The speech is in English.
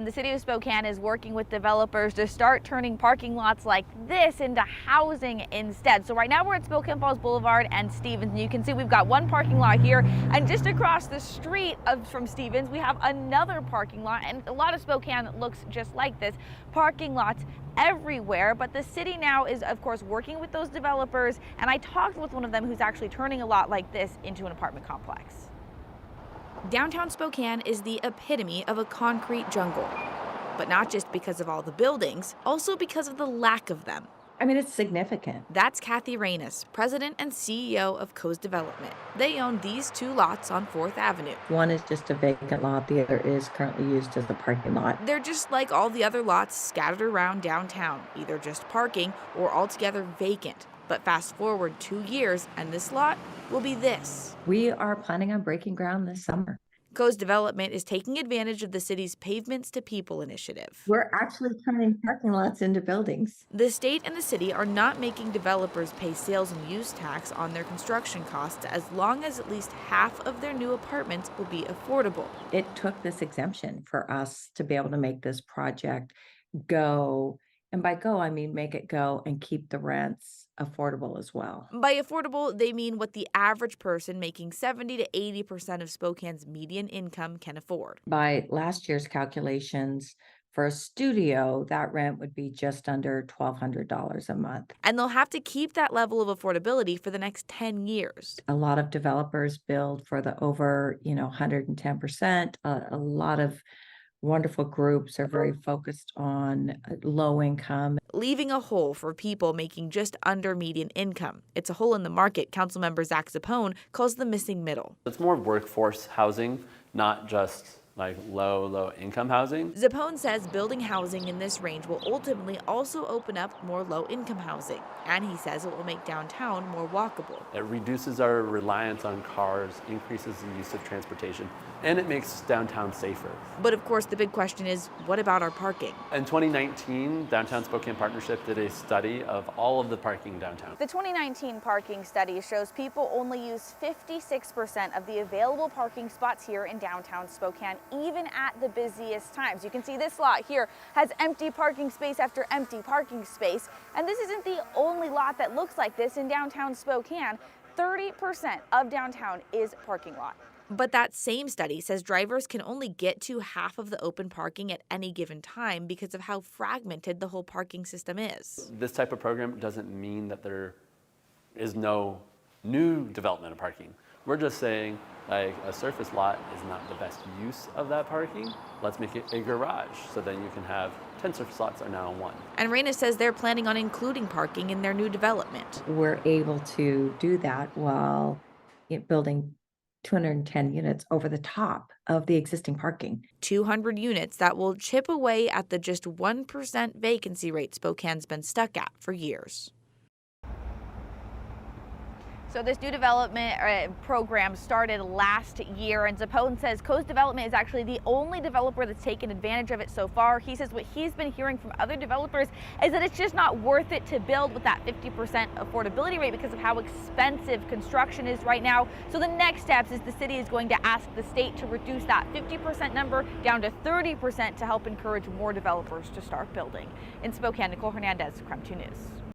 The City of Spokane is working with developers to start turning parking lots like this into housing instead. So right now we're at Spokane Falls Boulevard and Stevens, and you can see we've got one parking lot here, and just across the street from Stevens we have another parking lot, and a lot of Spokane looks just like this. Parking lots everywhere, but the city now is of course working with those developers, and I talked with one of them who's actually turning a lot like this into an apartment complex. Downtown Spokane is the epitome of a concrete jungle, but not just because of all the buildings, also because of the lack of them. I mean, it's significant. That's Cathy Reines, president and CEO of Koz Development. They own these two lots on 4th Avenue. One is just a vacant lot, the other is currently used as a parking lot. They're just like all the other lots scattered around downtown, either just parking or altogether vacant. But fast forward 2 years and this lot will be this. We are planning on breaking ground this summer. Koz Development is taking advantage of the city's Pavements to People initiative. We're actually turning parking lots into buildings. The state and the city are not making developers pay sales and use tax on their construction costs as long as at least half of their new apartments will be affordable. It took this exemption for us to be able to make this project go. And by go, I mean make it go and keep the rents affordable as well. By affordable, they mean what the average person making 70 to 80% of Spokane's median income can afford. By last year's calculations, for a studio, that rent would be just under $1,200 a month. And they'll have to keep that level of affordability for the next 10 years. A lot of developers build for the over, 110%. A lot of wonderful groups are very focused on low income. Leaving a hole for people making just under median income. It's a hole in the market Councilmember Zach Zapone calls the missing middle. It's more workforce housing, not just like low income housing. Zapone says building housing in this range will ultimately also open up more low income housing. And he says it will make downtown more walkable. It reduces our reliance on cars, increases the use of transportation, and it makes downtown safer. But of course, the big question is, what about our parking? In 2019, Downtown Spokane Partnership did a study of all of the parking downtown. The 2019 parking study shows people only use 56% of the available parking spots here in downtown Spokane, even at the busiest times. You can see this lot here has empty parking space after empty parking space. And this isn't the only lot that looks like this in downtown Spokane. 30% of downtown is parking lot. But that same study says drivers can only get to half of the open parking at any given time because of how fragmented the whole parking system is. This type of program doesn't mean that there is no new development of parking. We're just saying, like, a surface lot is not the best use of that parking. Let's make it a garage so then you can have 10 surface lots are now one. And Reines says they're planning on including parking in their new development. We're able to do that while building 210 units over the top of the existing parking. 200 units that will chip away at the just 1% vacancy rate Spokane's been stuck at for years. So this new development program started last year, and Zapone says Koz Development is actually the only developer that's taken advantage of it so far. He says what he's been hearing from other developers is that it's just not worth it to build with that 50% affordability rate because of how expensive construction is right now. So the next steps is the city is going to ask the state to reduce that 50% number down to 30% to help encourage more developers to start building. In Spokane, Nicole Hernandez, KREM 2 News.